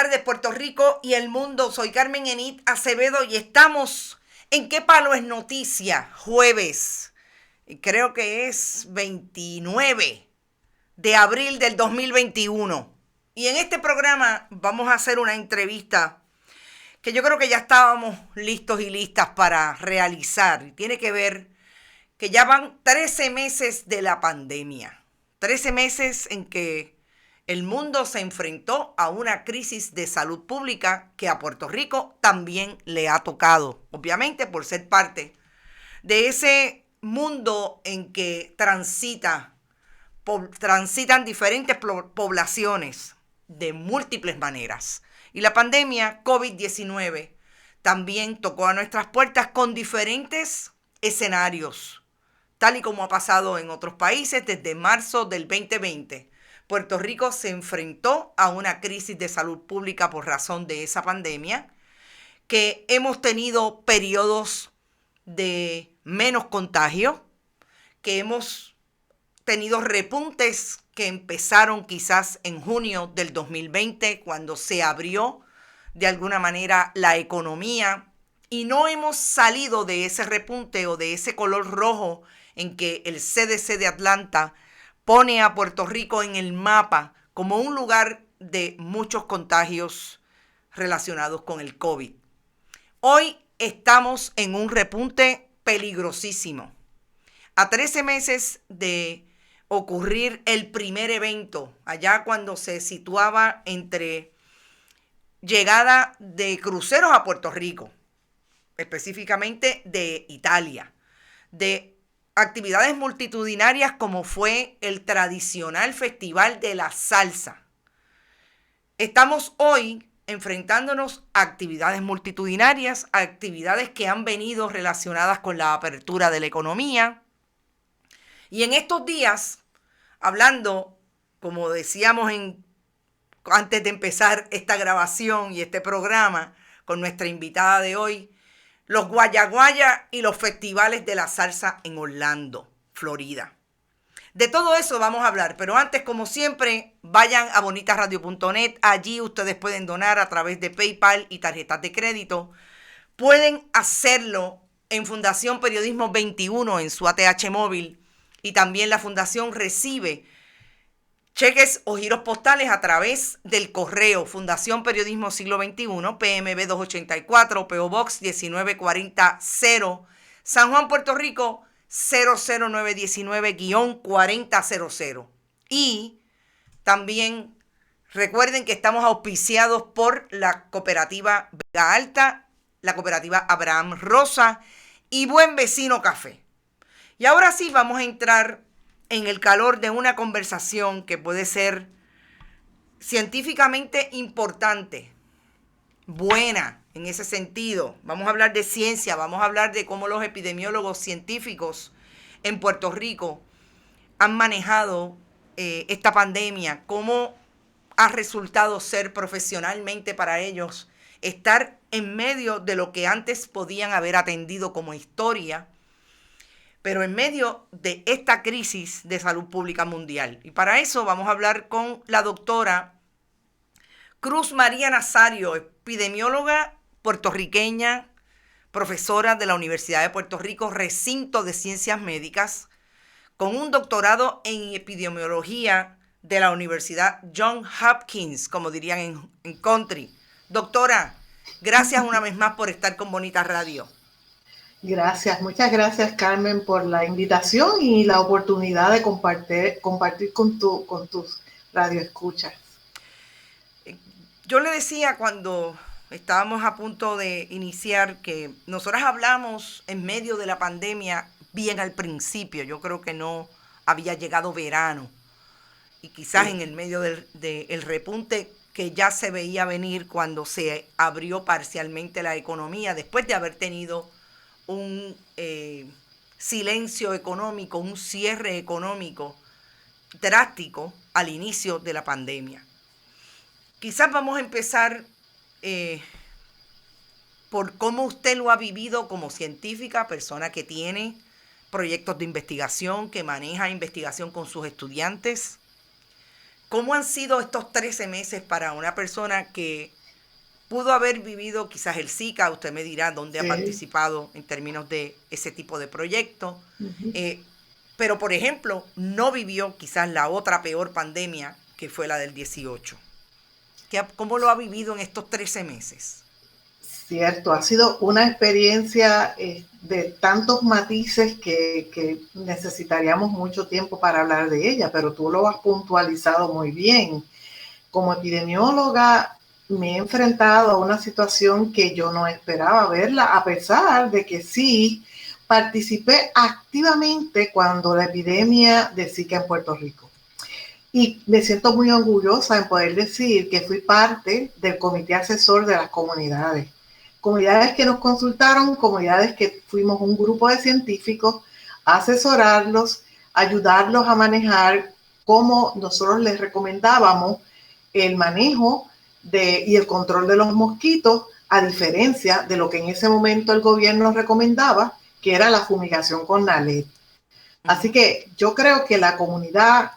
tardes, Puerto Rico y el mundo. Soy Carmen Enid Acevedo y estamos en ¿Qué Palo es Noticia? Jueves, creo que es 29 de abril del 2021. Y en este programa vamos a hacer una entrevista que yo creo que ya estábamos listos y listas para realizar. Y tiene que ver que ya van 13 meses de la pandemia. 13 meses en que el mundo se enfrentó a una crisis de salud pública que a Puerto Rico también le ha tocado, obviamente por ser parte de ese mundo en que transitan diferentes poblaciones de múltiples maneras. Y la pandemia COVID-19 también tocó a nuestras puertas con diferentes escenarios, tal y como ha pasado en otros países desde marzo del 2020. Puerto Rico se enfrentó a una crisis de salud pública por razón de esa pandemia, que hemos tenido periodos de menos contagio, que hemos tenido repuntes que empezaron quizás en junio del 2020, cuando se abrió de alguna manera la economía, y no hemos salido de ese repunte o de ese color rojo en que el CDC de Atlanta pone a Puerto Rico en el mapa como un lugar de muchos contagios relacionados con el COVID. Hoy estamos en un repunte peligrosísimo. A 13 meses de ocurrir el primer evento, allá cuando se situaba entre llegada de cruceros a Puerto Rico, específicamente de Italia, de actividades multitudinarias como fue el tradicional Festival de la Salsa. Estamos hoy enfrentándonos a actividades multitudinarias, a actividades que han venido relacionadas con la apertura de la economía. Y en estos días, hablando, como decíamos antes de empezar esta grabación y este programa con nuestra invitada de hoy, los guayaguaya y los festivales de la salsa en Orlando, Florida. De todo eso vamos a hablar, pero antes, como siempre, vayan a bonitasradio.net. Allí ustedes pueden donar a través de PayPal y tarjetas de crédito. Pueden hacerlo en Fundación Periodismo 21 en su ATH móvil, y también la fundación recibe cheques o giros postales a través del correo Fundación Periodismo Siglo XXI, PMB 284, PO Box 19400, San Juan, Puerto Rico 00919-4000. Y también recuerden que estamos auspiciados por la cooperativa Vega Alta, la cooperativa Abraham Rosa y Buen Vecino Café. Y ahora sí vamos a entrar en el calor de una conversación que puede ser científicamente importante, buena en ese sentido. Vamos a hablar de ciencia, vamos a hablar de cómo los epidemiólogos científicos en Puerto Rico han manejado esta pandemia, cómo ha resultado ser profesionalmente para ellos estar en medio de lo que antes podían haber atendido como historia, pero en medio de esta crisis de salud pública mundial. Y para eso vamos a hablar con la doctora Cruz María Nazario, epidemióloga puertorriqueña, profesora de la Universidad de Puerto Rico, recinto de ciencias médicas, con un doctorado en epidemiología de la Universidad Johns Hopkins, como dirían en country. Doctora, gracias una vez más por estar con Bonita Radio. Gracias, muchas gracias, Carmen, por la invitación y la oportunidad de compartir con tus radioescuchas. Yo le decía cuando estábamos a punto de iniciar que nosotras hablamos en medio de la pandemia bien al principio. Yo creo que no había llegado verano y quizás en el medio del repunte que ya se veía venir cuando se abrió parcialmente la economía después de haber tenido un silencio económico, un cierre económico drástico al inicio de la pandemia. Quizás vamos a empezar por cómo usted lo ha vivido como científica, persona que tiene proyectos de investigación, que maneja investigación con sus estudiantes. ¿Cómo han sido estos 13 meses para una persona que pudo haber vivido quizás el Zika, usted me dirá dónde ha Sí. participado en términos de ese tipo de proyectos, Ujú. pero por ejemplo, no vivió quizás la otra peor pandemia que fue la del 18. ¿Cómo lo ha vivido en estos 13 meses? Cierto, ha sido una experiencia de tantos matices que necesitaríamos mucho tiempo para hablar de ella, pero tú lo has puntualizado muy bien. Como epidemióloga me he enfrentado a una situación que yo no esperaba verla, a pesar de que sí participé activamente cuando la epidemia de Zika en Puerto Rico. Y me siento muy orgullosa en poder decir que fui parte del comité asesor de las comunidades. Comunidades que nos consultaron, comunidades que fuimos un grupo de científicos a asesorarlos, ayudarlos a manejar cómo nosotros les recomendábamos el manejo y el control de los mosquitos, a diferencia de lo que en ese momento el gobierno recomendaba, que era la fumigación con NALED. Así que yo creo que la comunidad,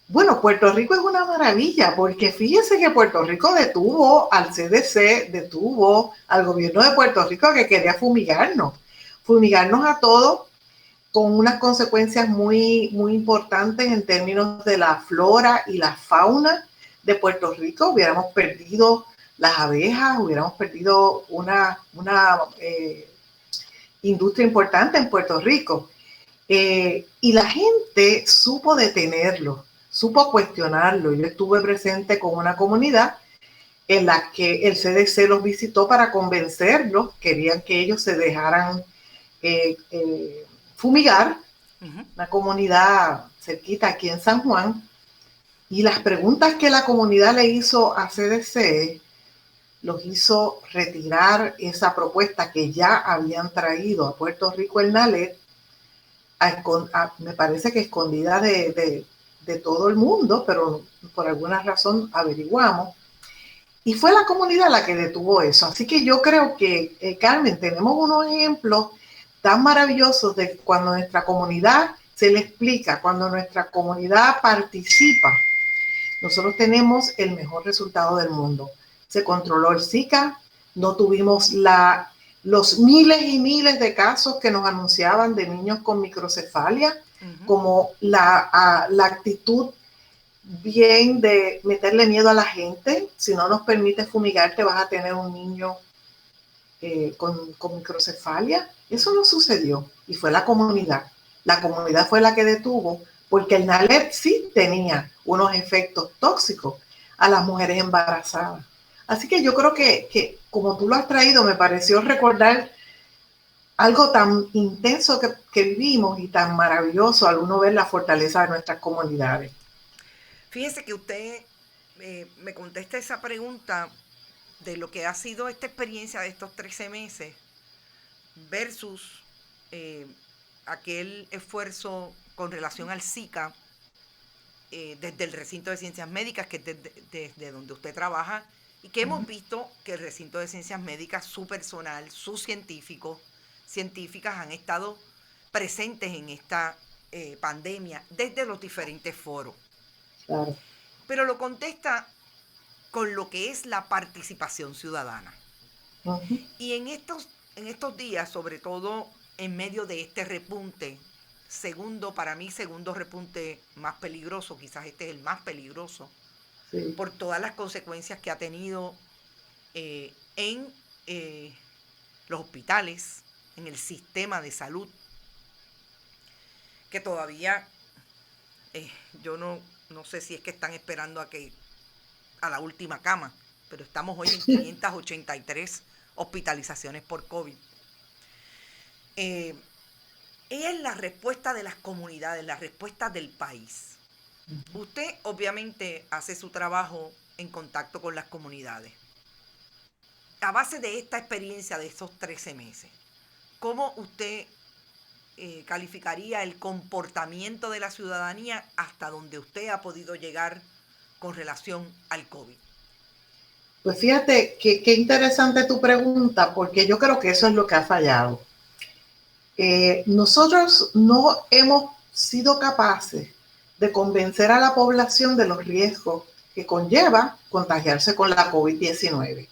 bueno, Puerto Rico es una maravilla, porque fíjese que Puerto Rico detuvo al CDC, detuvo al gobierno de Puerto Rico que quería fumigarnos a todos, con unas consecuencias muy, muy importantes en términos de la flora y la fauna de Puerto Rico. Hubiéramos perdido las abejas, hubiéramos perdido una industria importante en Puerto Rico. Y la gente supo detenerlo, supo cuestionarlo. Yo estuve presente con una comunidad en la que el CDC los visitó para convencerlos, querían que ellos se dejaran fumigar, una comunidad cerquita aquí en San Juan, y las preguntas que la comunidad le hizo a CDC los hizo retirar esa propuesta que ya habían traído a Puerto Rico el NALED, me parece que escondida de todo el mundo, pero por alguna razón averiguamos. Y fue la comunidad la que detuvo eso. Así que yo creo que, Carmen, tenemos unos ejemplos tan maravillosos de cuando nuestra comunidad se le explica, cuando nuestra comunidad participa, nosotros tenemos el mejor resultado del mundo. Se controló el Zika, no tuvimos los miles y miles de casos que nos anunciaban de niños con microcefalia, como la actitud bien de meterle miedo a la gente. Si no nos permite fumigar, te vas a tener un niño con microcefalia. Eso no sucedió y fue la comunidad. La comunidad fue la que detuvo, porque el NALED sí tenía unos efectos tóxicos a las mujeres embarazadas. Así que yo creo que como tú lo has traído, me pareció recordar algo tan intenso que vivimos y tan maravilloso al uno ver la fortaleza de nuestras comunidades. Fíjese que usted me contesta esa pregunta de lo que ha sido esta experiencia de estos 13 meses versus aquel esfuerzo con relación al Zika desde el recinto de ciencias médicas, que es desde donde usted trabaja, y que hemos visto que el recinto de ciencias médicas, su personal, sus científicos, científicas han estado presentes en esta pandemia desde los diferentes foros. Claro. Pero lo contesta con lo que es la participación ciudadana. Y en estos días, sobre todo en medio de este repunte, para mí, segundo repunte más peligroso, quizás este es el más peligroso, sí, por todas las consecuencias que ha tenido en los hospitales, en el sistema de salud, que todavía yo no sé si es que están esperando a la última cama, pero estamos hoy en 583 hospitalizaciones por COVID. Es la respuesta de las comunidades, la respuesta del país. Usted obviamente hace su trabajo en contacto con las comunidades. A base de esta experiencia de estos 13 meses, ¿cómo usted calificaría el comportamiento de la ciudadanía hasta donde usted ha podido llegar con relación al COVID? Pues fíjate qué interesante tu pregunta, porque yo creo que eso es lo que ha fallado. Nosotros no hemos sido capaces de convencer a la población de los riesgos que conlleva contagiarse con la COVID-19.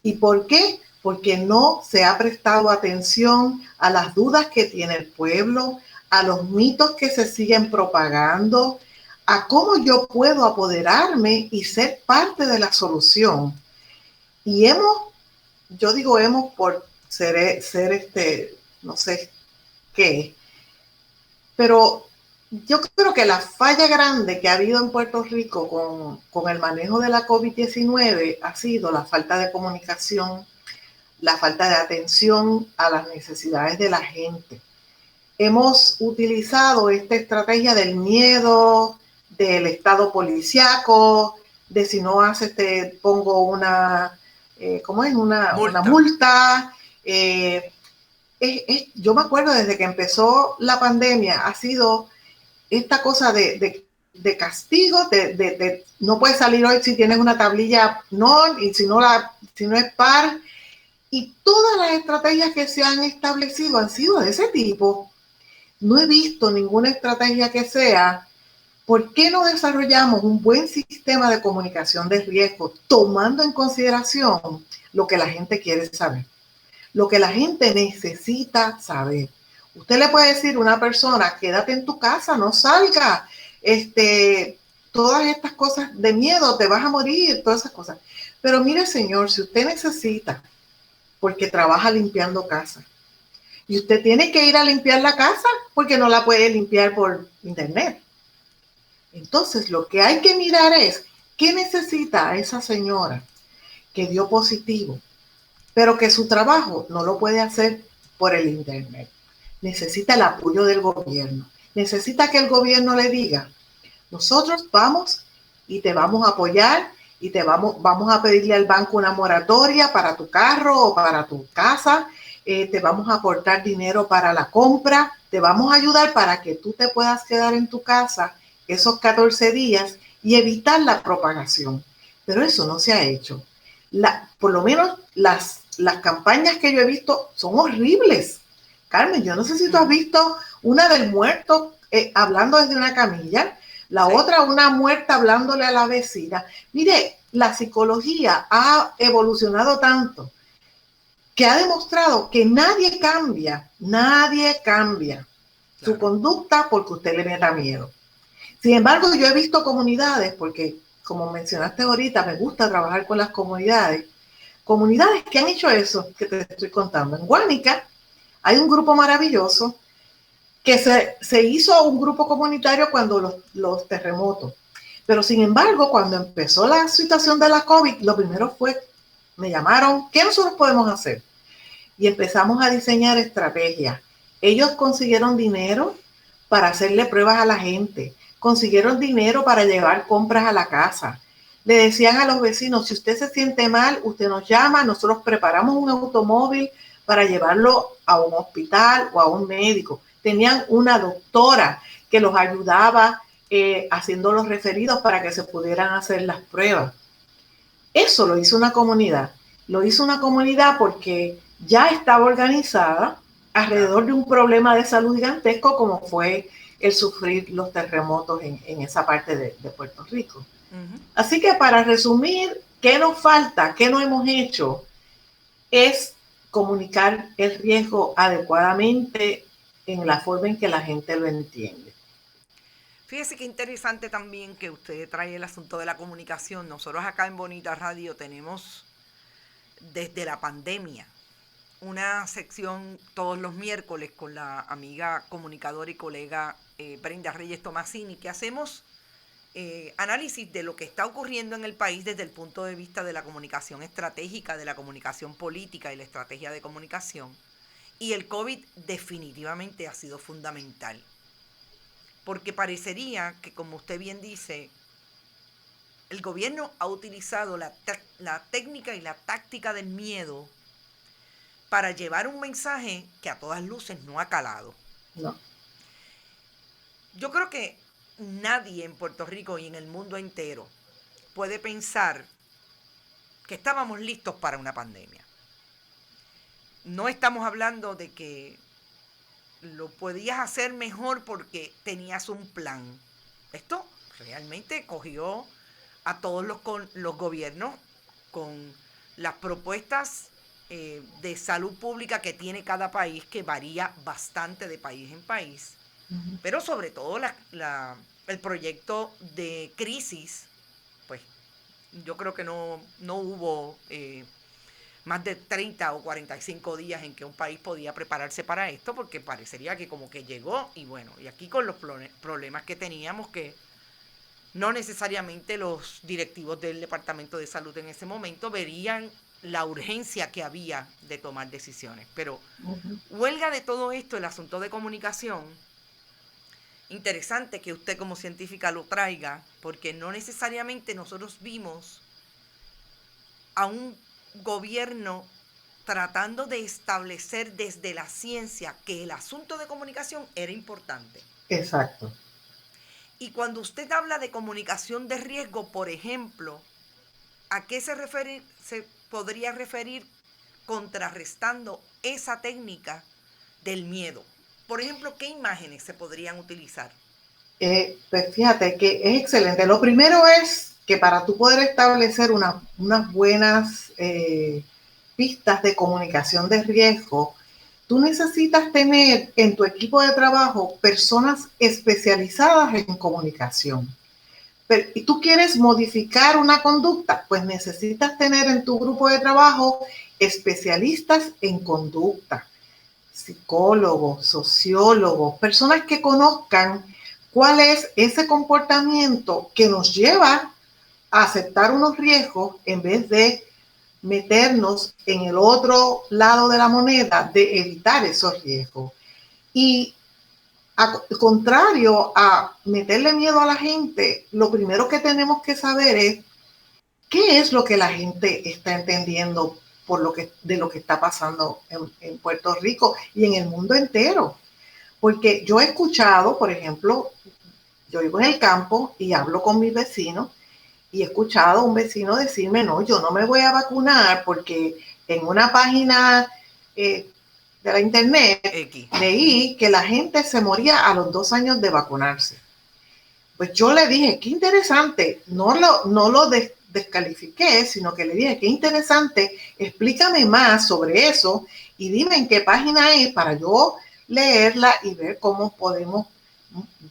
¿Y por qué? Porque no se ha prestado atención a las dudas que tiene el pueblo, a los mitos que se siguen propagando, a cómo yo puedo apoderarme y ser parte de la solución. Y yo digo hemos por ser no sé qué, pero yo creo que la falla grande que ha habido en Puerto Rico con el manejo de la COVID-19 ha sido la falta de comunicación, la falta de atención a las necesidades de la gente. Hemos utilizado esta estrategia del miedo, del estado policíaco, de si no haces te pongo una, una multa. Yo me acuerdo desde que empezó la pandemia, ha sido esta cosa de castigo, de no puedes salir hoy si tienes una tablilla no, y si no es par. Y todas las estrategias que se han establecido han sido de ese tipo. No he visto ninguna estrategia que sea, ¿por qué no desarrollamos un buen sistema de comunicación de riesgo tomando en consideración lo que la gente quiere saber, lo que la gente necesita saber? Usted le puede decir a una persona, quédate en tu casa, no salga, todas estas cosas de miedo, te vas a morir, todas esas cosas. Pero mire, señor, si usted necesita, porque trabaja limpiando casa, y usted tiene que ir a limpiar la casa porque no la puede limpiar por internet. Entonces, lo que hay que mirar es qué necesita esa señora que dio positivo, pero que su trabajo no lo puede hacer por el internet. Necesita el apoyo del gobierno. Necesita que el gobierno le diga, nosotros vamos y te vamos a apoyar y vamos a pedirle al banco una moratoria para tu carro o para tu casa, te vamos a aportar dinero para la compra, te vamos a ayudar para que tú te puedas quedar en tu casa esos 14 días y evitar la propagación. Pero eso no se ha hecho. Por lo menos las campañas que yo he visto son horribles. Carmen, yo no sé si tú has visto una del muerto hablando desde una camilla, la otra una muerta hablándole a la vecina. Mire, la psicología ha evolucionado tanto que ha demostrado que nadie cambia su conducta porque usted le meta miedo. Sin embargo, yo he visto comunidades, porque como mencionaste ahorita, me gusta trabajar con las comunidades que han hecho eso que te estoy contando. En Guánica hay un grupo maravilloso que se hizo un grupo comunitario cuando los terremotos. Pero sin embargo, cuando empezó la situación de la COVID, lo primero fue, me llamaron, ¿qué nosotros podemos hacer? Y empezamos a diseñar estrategias. Ellos consiguieron dinero para hacerle pruebas a la gente, consiguieron dinero para llevar compras a la casa. Le decían a los vecinos, si usted se siente mal, usted nos llama, nosotros preparamos un automóvil para llevarlo a un hospital o a un médico. Tenían una doctora que los ayudaba haciendo los referidos para que se pudieran hacer las pruebas. Eso lo hizo una comunidad. Lo hizo una comunidad porque ya estaba organizada alrededor de un problema de salud gigantesco como fue el sufrir los terremotos en esa parte de Puerto Rico. Uh-huh. Así que para resumir, ¿qué nos falta? ¿Qué no hemos hecho? Es comunicar el riesgo adecuadamente en la forma en que la gente lo entiende. Fíjese qué interesante también que usted trae el asunto de la comunicación. Nosotros acá en Bonita Radio tenemos desde la pandemia una sección todos los miércoles con la amiga comunicadora y colega Brenda Reyes Tomasini, que hacemos análisis de lo que está ocurriendo en el país desde el punto de vista de la comunicación estratégica, de la comunicación política y la estrategia de comunicación. Y el COVID definitivamente ha sido fundamental. Porque parecería que, como usted bien dice, el gobierno ha utilizado la técnica y la táctica del miedo para llevar un mensaje que a todas luces no ha calado. No. Yo creo que nadie en Puerto Rico y en el mundo entero puede pensar que estábamos listos para una pandemia. No estamos hablando de que lo podías hacer mejor porque tenías un plan. Esto realmente cogió a todos los gobiernos con las propuestas de salud pública que tiene cada país, que varía bastante de país en país, pero sobre todo el proyecto de crisis, pues yo creo que no hubo más de 30 o 45 días en que un país podía prepararse para esto, porque parecería que como que llegó y bueno, y aquí con los problemas que teníamos, que no necesariamente los directivos del Departamento de Salud en ese momento verían la urgencia que había de tomar decisiones. Pero huelga de todo esto el asunto de comunicación. Interesante que usted como científica lo traiga, porque no necesariamente nosotros vimos a un gobierno tratando de establecer desde la ciencia que el asunto de comunicación era importante. Exacto. Y cuando usted habla de comunicación de riesgo, por ejemplo, ¿a qué se podría referir contrarrestando esa técnica del miedo? Por ejemplo, ¿qué imágenes se podrían utilizar? Pues fíjate que es excelente. Lo primero es que para tú poder establecer unas buenas pistas de comunicación de riesgo, tú necesitas tener en tu equipo de trabajo personas especializadas en comunicación. Y tú quieres modificar una conducta, pues necesitas tener en tu grupo de trabajo especialistas en conducta, psicólogos, sociólogos, personas que conozcan cuál es ese comportamiento que nos lleva a aceptar unos riesgos en vez de meternos en el otro lado de la moneda de evitar esos riesgos. Y al contrario a meterle miedo a la gente, lo primero que tenemos que saber es qué es lo que la gente está entendiendo de lo que está pasando en Puerto Rico y en el mundo entero. Porque yo he escuchado, por ejemplo, yo vivo en el campo y hablo con mis vecinos y he escuchado a un vecino decirme, no, yo no me voy a vacunar porque en una página de la internet leí que la gente se moría a los 2 años de vacunarse. Pues yo le dije, qué interesante, no lo descalifiqué, sino que le dije, qué interesante, explícame más sobre eso y dime en qué página es para yo leerla y ver cómo podemos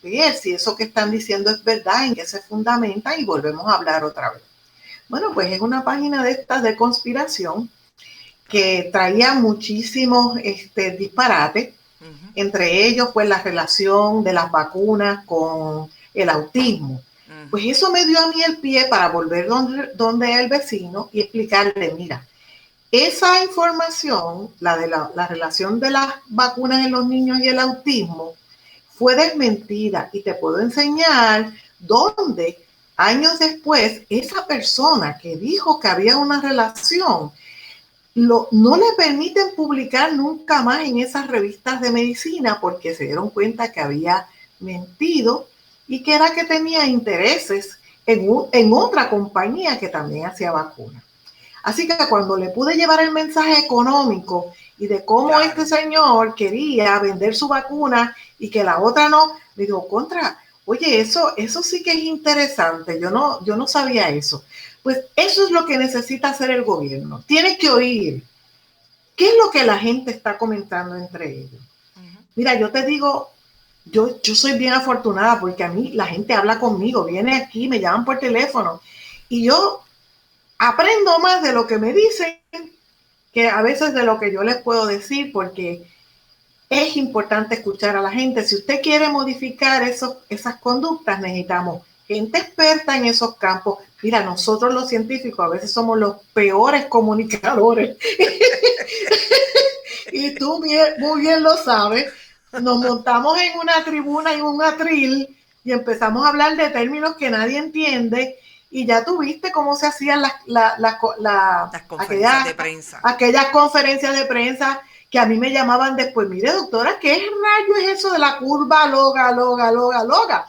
ver si eso que están diciendo es verdad, en qué se fundamenta, y volvemos a hablar otra vez. Bueno, pues es una página de estas de conspiración que traía muchísimos disparates, entre ellos pues la relación de las vacunas con el autismo. Pues eso me dio a mí el pie para volver donde el vecino y explicarle, mira, esa información, la de la relación de las vacunas en los niños y el autismo, fue desmentida, y te puedo enseñar dónde años después esa persona que dijo que había una relación no le permiten publicar nunca más en esas revistas de medicina porque se dieron cuenta que había mentido y que era que tenía intereses en otra compañía que también hacía vacunas. Así que cuando le pude llevar el mensaje económico y de cómo este señor quería vender su vacuna y que la otra no, me dijo, oye, eso sí que es interesante, yo no sabía eso. Pues eso es lo que necesita hacer el gobierno. Tiene que oír qué es lo que la gente está comentando entre ellos. Mira, yo te digo, yo soy bien afortunada porque a mí la gente habla conmigo, viene aquí, me llaman por teléfono y yo aprendo más de lo que me dicen que a veces de lo que yo les puedo decir, porque es importante escuchar a la gente. Si usted quiere modificar esas conductas, necesitamos gente experta en esos campos. Mira, nosotros los científicos a veces somos los peores comunicadores. Y tú muy bien lo sabes. Nos montamos en una tribuna, en un atril, y empezamos a hablar de términos que nadie entiende. Y ya tú viste cómo se hacían las conferencias de prensa. Aquellas conferencias de prensa que a mí me llamaban después, mire doctora, ¿qué rayo es eso de la curva loga?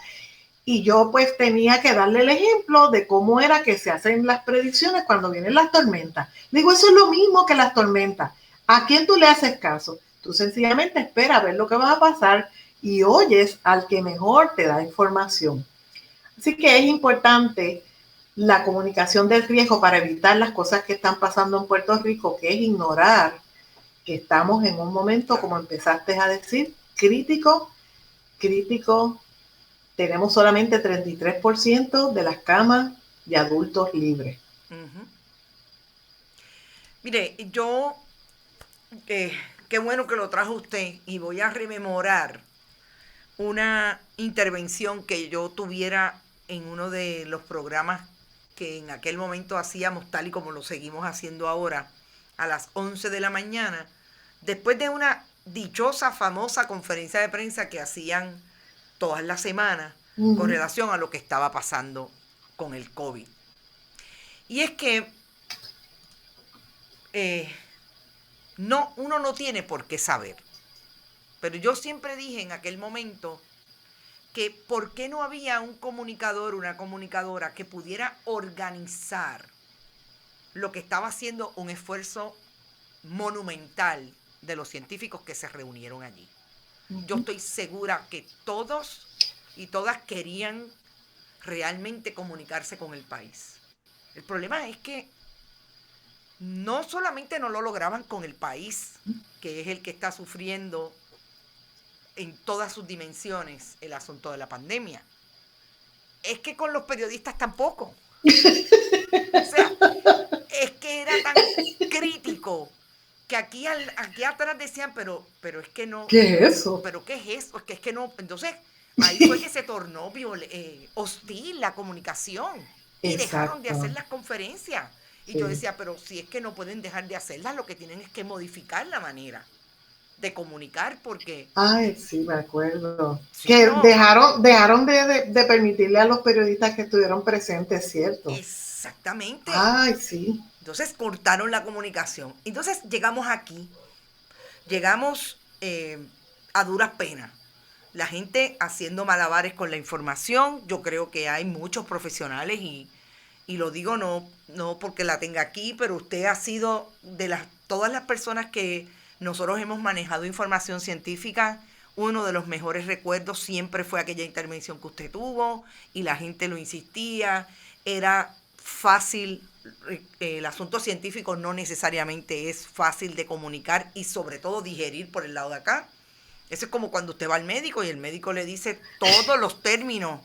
Y yo pues tenía que darle el ejemplo de cómo era que se hacen las predicciones cuando vienen las tormentas. Digo, eso es lo mismo que las tormentas. ¿A quién tú le haces caso? Tú sencillamente esperas a ver lo que va a pasar y oyes al que mejor te da información. Así que es importante la comunicación del riesgo para evitar las cosas que están pasando en Puerto Rico, que es ignorar que estamos en un momento, como empezaste a decir, crítico. Tenemos solamente 33% de las camas de adultos libres. Uh-huh. Mire, yo, qué bueno que lo trajo usted, y voy a rememorar una intervención que yo tuviera en uno de los programas que en aquel momento hacíamos, tal y como lo seguimos haciendo ahora, a las 11 de la mañana, después de una dichosa, famosa conferencia de prensa que hacían todas las semanas con relación a lo que estaba pasando con el COVID. Y es que uno no tiene por qué saber. Pero yo siempre dije en aquel momento que por qué no había un comunicador, una comunicadora que pudiera organizar lo que estaba haciendo un esfuerzo monumental de los científicos que se reunieron allí. Yo estoy segura que todos y todas querían realmente comunicarse con el país. El problema es que no solamente no lo lograban con el país, que es el que está sufriendo en todas sus dimensiones el asunto de la pandemia, es que con los periodistas tampoco. O sea, es que era tan crítico que aquí atrás decían, pero es que no. ¿Qué es eso? ¿Pero qué es eso? Es que no. Entonces, ahí fue que se tornó hostil la comunicación. Y dejaron de hacer las conferencias. Y yo decía, pero si es que no pueden dejar de hacerlas, lo que tienen es que modificar la manera de comunicar, porque... Ay, sí, me acuerdo. Sí, que no. dejaron de permitirle a los periodistas que estuvieron presentes, ¿cierto? Exactamente. Ay, sí. Entonces cortaron la comunicación. Entonces llegamos aquí. Llegamos a duras penas. La gente haciendo malabares con la información. Yo creo que hay muchos profesionales y lo digo no porque la tenga aquí, pero usted ha sido de todas las personas que nosotros hemos manejado información científica, uno de los mejores recuerdos siempre fue aquella intervención que usted tuvo y la gente lo insistía, era fácil, el asunto científico no necesariamente es fácil de comunicar y sobre todo digerir por el lado de acá. Eso es como cuando usted va al médico y el médico le dice todos los términos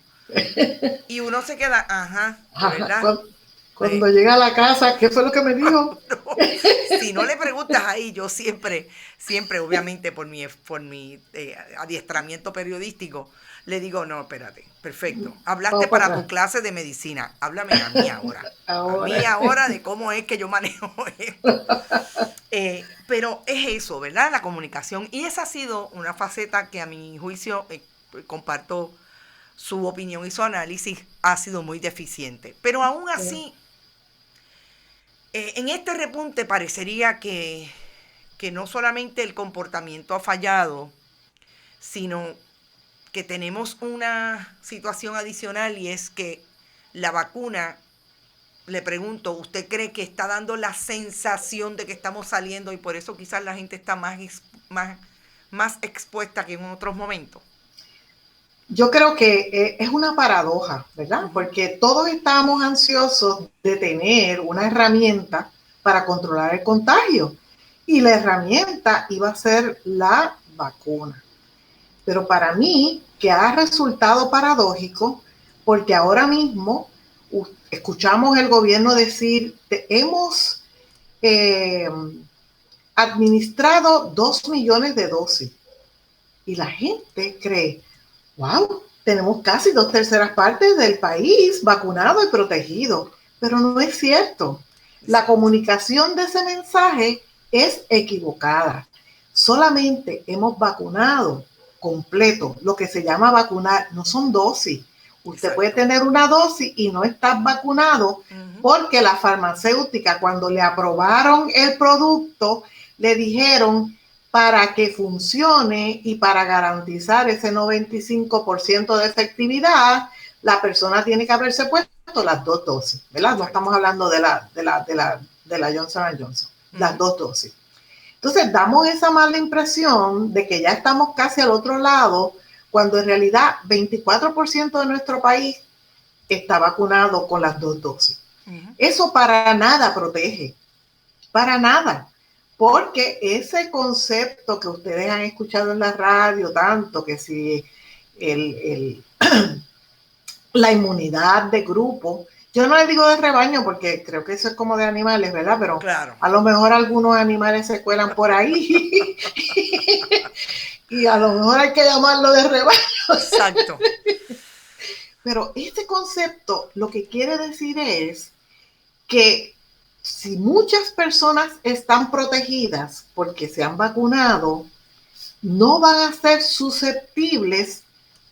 y uno se queda, ¿verdad? Cuando llega a la casa, ¿qué fue lo que me dijo? No, si no le preguntas ahí, yo siempre, obviamente por mi adiestramiento periodístico, le digo, no, espérate, perfecto. Hablaste para tu clase de medicina, háblame a mí ahora. A mí ahora de cómo es que yo manejo esto. Pero es eso, ¿verdad? La comunicación. Y esa ha sido una faceta que a mi juicio, comparto su opinión y su análisis, ha sido muy deficiente. Pero aún así... en este repunte parecería que no solamente el comportamiento ha fallado, sino que tenemos una situación adicional y es que la vacuna, le pregunto, ¿usted cree que está dando la sensación de que estamos saliendo y por eso quizás la gente está más expuesta que en otros momentos? Yo creo que es una paradoja, ¿verdad? Porque todos estábamos ansiosos de tener una herramienta para controlar el contagio y la herramienta iba a ser la vacuna. Pero para mí, que ha resultado paradójico, porque ahora mismo escuchamos el gobierno decir, hemos administrado 2 millones de dosis y la gente cree, wow, tenemos casi 2/3 partes del país vacunado y protegido, pero no es cierto. La comunicación de ese mensaje es equivocada. Solamente hemos vacunado completo, lo que se llama vacunar, no son dosis. Usted puede tener una dosis y no estar vacunado porque la farmacéutica, cuando le aprobaron el producto, le dijeron, para que funcione y para garantizar ese 95% de efectividad, la persona tiene que haberse puesto las 2 dosis, ¿verdad? No estamos hablando de la Johnson & Johnson, las 2 dosis. Entonces, damos esa mala impresión de que ya estamos casi al otro lado, cuando en realidad 24% de nuestro país está vacunado con las 2 dosis. Eso para nada protege, para nada, porque ese concepto que ustedes han escuchado en la radio tanto, que si la inmunidad de grupo, yo no le digo de rebaño porque creo que eso es como de animales, ¿verdad? Pero claro, a lo mejor algunos animales se cuelan por ahí y a lo mejor hay que llamarlo de rebaño. exacto. Pero este concepto lo que quiere decir es que si muchas personas están protegidas porque se han vacunado, no van a ser susceptibles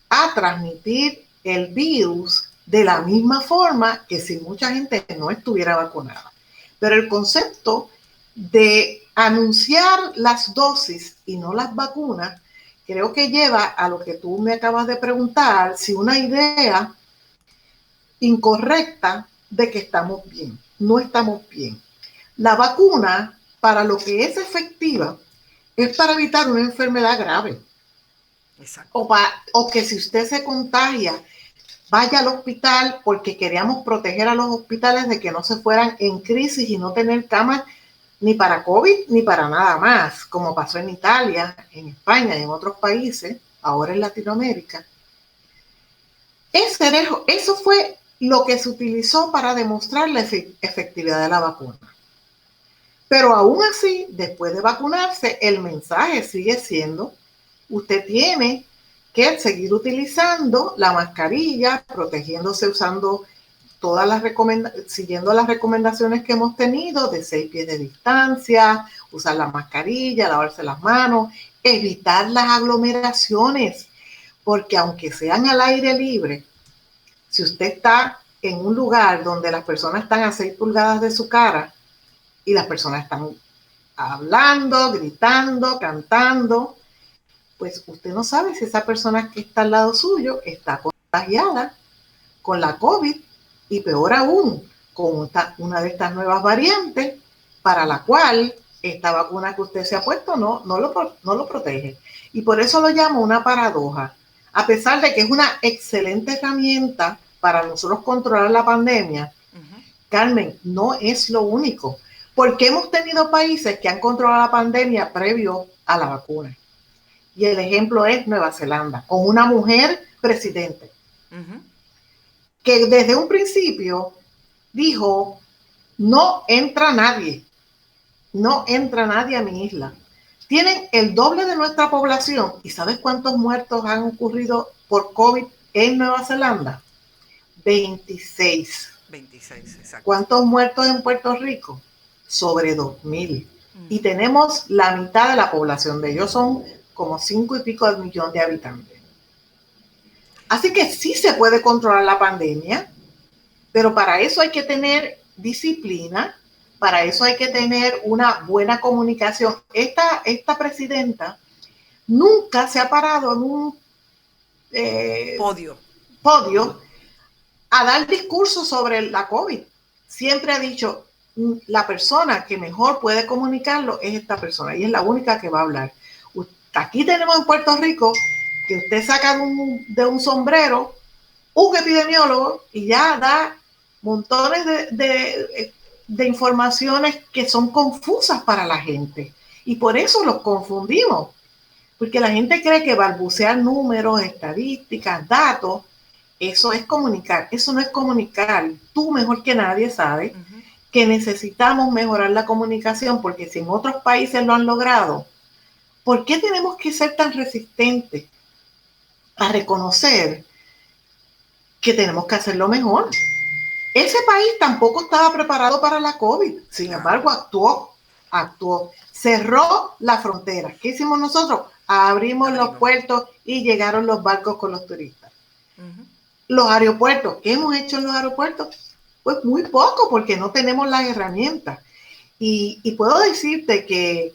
a transmitir el virus de la misma forma que si mucha gente no estuviera vacunada. Pero el concepto de anunciar las dosis y no las vacunas, creo que lleva a lo que tú me acabas de preguntar, si una idea incorrecta de que estamos bien. No estamos bien. La vacuna, para lo que es efectiva, es para evitar una enfermedad grave. Exacto. O que si usted se contagia, vaya al hospital, porque queríamos proteger a los hospitales de que no se fueran en crisis y no tener camas ni para COVID ni para nada más, como pasó en Italia, en España y en otros países, ahora en Latinoamérica. Eso fue lo que se utilizó para demostrar la efectividad de la vacuna. Pero aún así, después de vacunarse, el mensaje sigue siendo: usted tiene que seguir utilizando la mascarilla, protegiéndose usando siguiendo las recomendaciones que hemos tenido de 6 pies de distancia, usar la mascarilla, lavarse las manos, evitar las aglomeraciones, porque aunque sean al aire libre, si usted está en un lugar donde las personas están a 6 pulgadas de su cara y las personas están hablando, gritando, cantando, pues usted no sabe si esa persona que está al lado suyo está contagiada con la COVID y peor aún, con una de estas nuevas variantes para la cual esta vacuna que usted se ha puesto no lo protege. Y por eso lo llamo una paradoja. A pesar de que es una excelente herramienta para nosotros controlar la pandemia, Carmen, no es lo único. Porque hemos tenido países que han controlado la pandemia previo a la vacuna. Y el ejemplo es Nueva Zelanda, con una mujer presidente, que desde un principio dijo: no entra nadie a mi isla. Tienen el doble de nuestra población. ¿Y sabes cuántos muertos han ocurrido por COVID en Nueva Zelanda? 26. 26, exacto. ¿Cuántos muertos en Puerto Rico? Sobre 2,000. Y tenemos la mitad de la población de ellos, son como 5 y pico de millones de habitantes. Así que sí se puede controlar la pandemia, pero para eso hay que tener disciplina, para eso hay que tener una buena comunicación. Esta presidenta nunca se ha parado en un podio a dar discursos sobre la COVID. Siempre ha dicho: la persona que mejor puede comunicarlo es esta persona, y es la única que va a hablar. Aquí tenemos en Puerto Rico que usted saca de un sombrero un epidemiólogo y ya da montones de informaciones que son confusas para la gente. Y por eso los confundimos. Porque la gente cree que balbucear números, estadísticas, datos, eso es comunicar. Eso no es comunicar. Tú mejor que nadie sabes que necesitamos mejorar la comunicación, porque si en otros países lo han logrado, ¿por qué tenemos que ser tan resistentes a reconocer que tenemos que hacerlo mejor? Ese país tampoco estaba preparado para la COVID. Sin embargo, actuó. Cerró la frontera. ¿Qué hicimos nosotros? Abrimos los puertos y llegaron los barcos con los turistas. Los aeropuertos. ¿Qué hemos hecho en los aeropuertos? Pues muy poco, porque no tenemos las herramientas. Y puedo decirte que,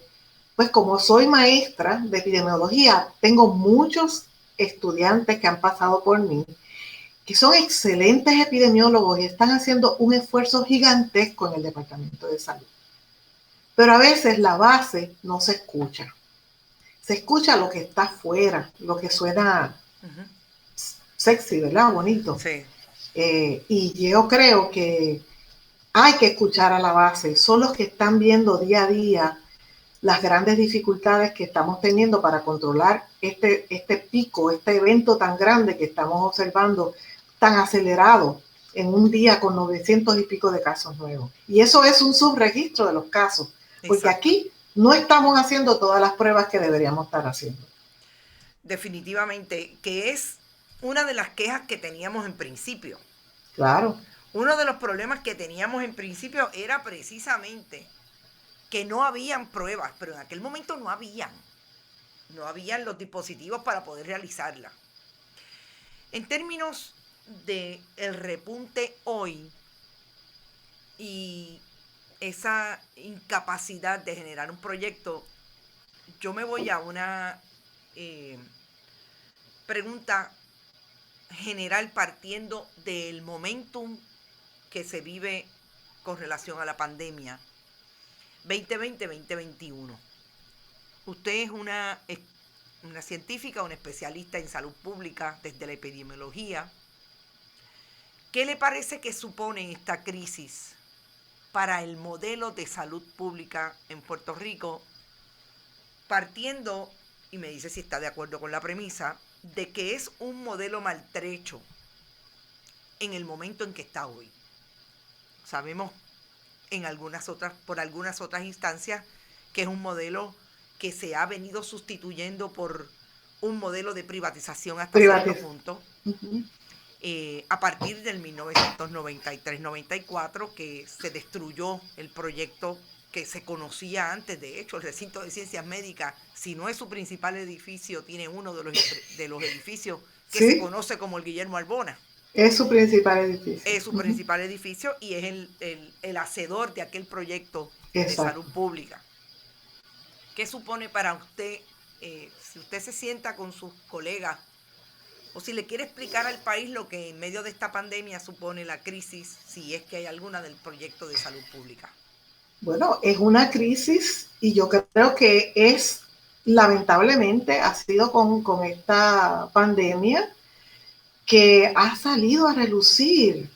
pues como soy maestra de epidemiología, tengo muchos estudiantes que han pasado por mí, que son excelentes epidemiólogos y están haciendo un esfuerzo gigantesco en el Departamento de Salud. Pero a veces la base no se escucha. Se escucha lo que está afuera, lo que suena sexy, ¿verdad? Bonito. Sí. Y yo creo que hay que escuchar a la base. Son los que están viendo día a día las grandes dificultades que estamos teniendo para controlar este pico, este evento tan grande que estamos observando, tan acelerado en un día con 900 y pico de casos nuevos. Y eso es un subregistro de los casos, porque Exacto. aquí no estamos haciendo todas las pruebas que deberíamos estar haciendo. Definitivamente, que es una de las quejas que teníamos en principio. Claro. Uno de los problemas que teníamos en principio era precisamente que no habían pruebas, pero en aquel momento no habían los dispositivos para poder realizarla. En términos de el repunte hoy y esa incapacidad de generar un proyecto, yo me voy a una pregunta general partiendo del momentum que se vive con relación a la pandemia 2020-2021. Usted es una científica, una especialista en salud pública desde la epidemiología. ¿Qué le parece que supone esta crisis para el modelo de salud pública en Puerto Rico, partiendo, y me dice si está de acuerdo con la premisa, de que es un modelo maltrecho en el momento en que está hoy? Sabemos por algunas otras instancias que es un modelo que se ha venido sustituyendo por un modelo de privatización hasta cierto punto. Uh-huh. A partir del 1993-94, que se destruyó el proyecto que se conocía antes. De hecho, el recinto de ciencias médicas, si no es su principal edificio, tiene uno de los edificios que ¿sí? Se conoce como el Guillermo Arbona. Es su principal edificio. Es su principal edificio y es el hacedor de aquel proyecto de salud pública. ¿Qué supone para usted, si usted se sienta con sus colegas, o si le quiere explicar al país lo que en medio de esta pandemia supone la crisis, si es que hay alguna, del proyecto de salud pública? Bueno, es una crisis y yo creo que lamentablemente, ha sido con esta pandemia que ha salido a relucir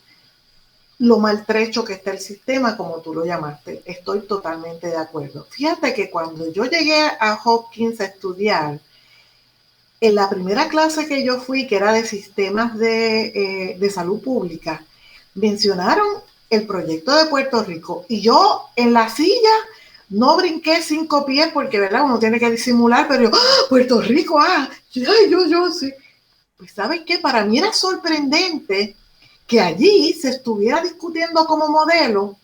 lo maltrecho que está el sistema, como tú lo llamaste. Estoy totalmente de acuerdo. Fíjate que cuando yo llegué a Hopkins a estudiar, en la primera clase que yo fui, que era de sistemas de salud pública, mencionaron el proyecto de Puerto Rico y yo en la silla no brinqué 5 pies porque, ¿verdad? Uno tiene que disimular, pero yo, ¡ah, Puerto Rico! Yo sí. Pues, ¿sabes qué? Para mí era sorprendente que allí se estuviera discutiendo como modelo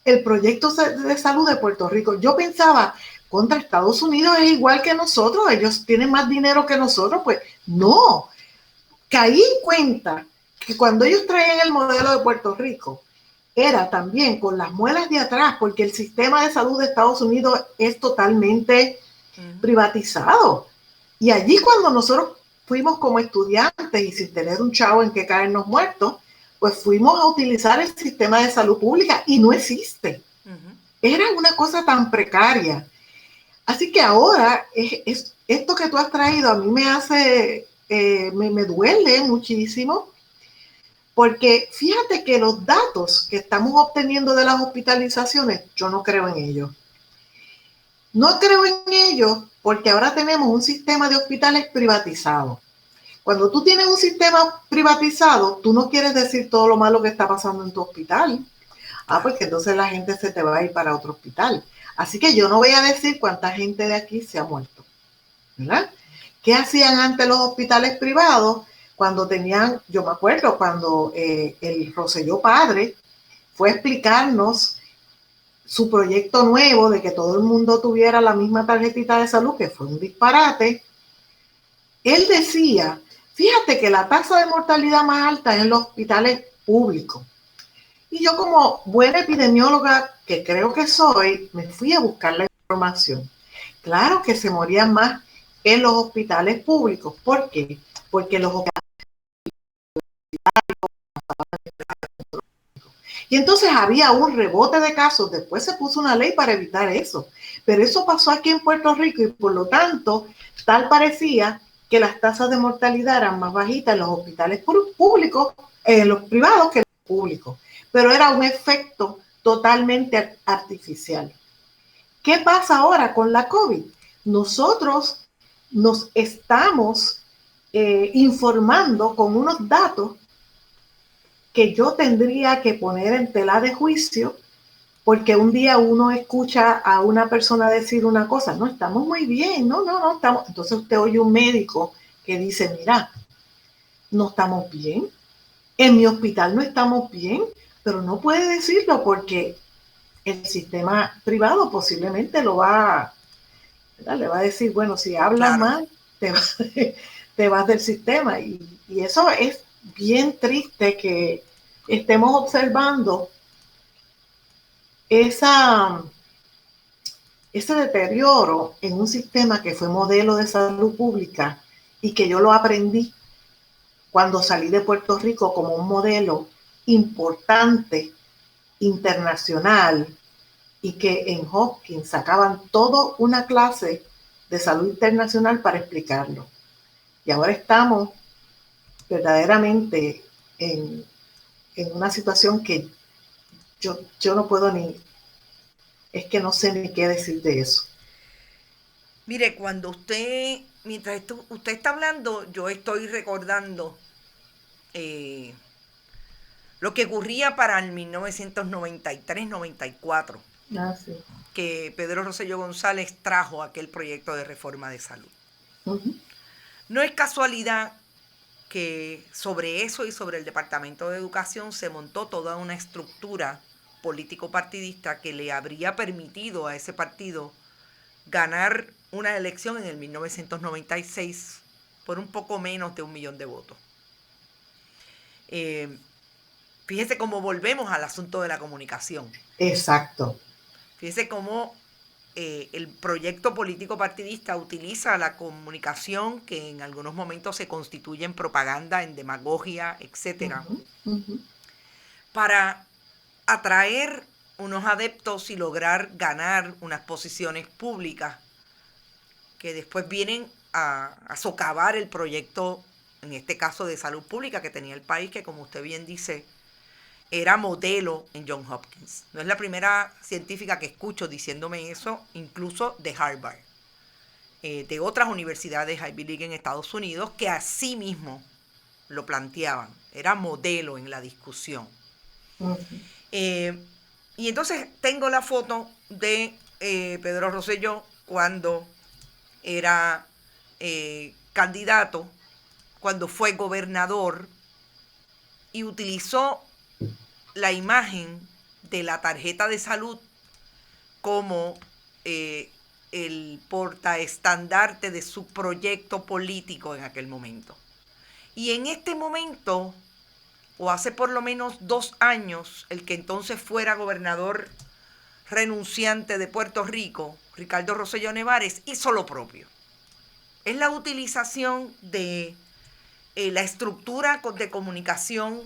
el proyecto de salud de Puerto Rico. Yo pensaba, contra Estados Unidos es igual que nosotros, ellos tienen más dinero que nosotros. Pues no, caí en cuenta que cuando ellos traían el modelo de Puerto Rico, era también con las muelas de atrás, porque el sistema de salud de Estados Unidos es totalmente privatizado. Y allí cuando nosotros fuimos como estudiantes y sin tener un chavo en que caernos muertos, pues fuimos a utilizar el sistema de salud pública y no existe. Era una cosa tan precaria. Así que ahora, esto que tú has traído a mí me hace, me duele muchísimo, porque fíjate que los datos que estamos obteniendo de las hospitalizaciones, yo no creo en ellos. No creo en ellos porque ahora tenemos un sistema de hospitales privatizado. Cuando tú tienes un sistema privatizado, tú no quieres decir todo lo malo que está pasando en tu hospital. Porque entonces la gente se te va a ir para otro hospital. Así que yo no voy a decir cuánta gente de aquí se ha muerto, ¿verdad? ¿Qué hacían antes los hospitales privados cuando tenían, yo me acuerdo cuando el Rosselló padre fue a explicarnos su proyecto nuevo de que todo el mundo tuviera la misma tarjetita de salud, que fue un disparate? Él decía, fíjate que la tasa de mortalidad más alta es en los hospitales públicos. Y yo, como buena epidemióloga que creo que soy, me fui a buscar la información. Claro que se morían más en los hospitales públicos. ¿Por qué? Porque los hospitales... Y entonces había un rebote de casos. Después se puso una ley para evitar eso. Pero eso pasó aquí en Puerto Rico y por lo tanto, tal parecía que las tasas de mortalidad eran más bajitas en los hospitales públicos, en los privados que en los públicos. Pero era un efecto totalmente artificial. ¿Qué pasa ahora con la COVID? Nosotros nos estamos informando con unos datos que yo tendría que poner en tela de juicio, porque un día uno escucha a una persona decir una cosa, no, estamos muy bien, no, estamos. Entonces usted oye un médico que dice, mira, no estamos bien, en mi hospital no estamos bien, pero no puede decirlo porque el sistema privado posiblemente lo va, ¿verdad? Le va a decir, bueno, si hablas Claro. mal, te vas del sistema. Y eso es bien triste que estemos observando ese deterioro en un sistema que fue modelo de salud pública y que yo lo aprendí cuando salí de Puerto Rico como un modelo importante, internacional, y que en Hopkins sacaban toda una clase de salud internacional para explicarlo. Y ahora estamos verdaderamente en una situación que yo no puedo es que no sé ni qué decir de eso. Mire, mientras usted está hablando, yo estoy recordando lo que ocurría para el 1993-94, Sí. que Pedro Rosselló González trajo aquel proyecto de reforma de salud. No es casualidad que sobre eso y sobre el Departamento de Educación se montó toda una estructura político-partidista que le habría permitido a ese partido ganar una elección en el 1996 por un poco menos de 1 millón de votos. Fíjese cómo volvemos al asunto de la comunicación. Exacto. Fíjese cómo el proyecto político partidista utiliza la comunicación, que en algunos momentos se constituye en propaganda, en demagogia, etcétera, para atraer unos adeptos y lograr ganar unas posiciones públicas que después vienen a socavar el proyecto, en este caso de salud pública que tenía el país, que como usted bien dice, era modelo en Johns Hopkins. No es la primera científica que escucho diciéndome eso, incluso de Harvard, de otras universidades Ivy League en Estados Unidos, que así mismo lo planteaban. Era modelo en la discusión. Y entonces tengo la foto de Pedro Rosselló cuando era candidato, cuando fue gobernador, y utilizó la imagen de la tarjeta de salud como el portaestandarte de su proyecto político en aquel momento. Y en este momento, o hace por lo menos 2 años, el que entonces fuera gobernador renunciante de Puerto Rico, Ricardo Rosselló Nevares, hizo lo propio. Es la utilización de la estructura de comunicación,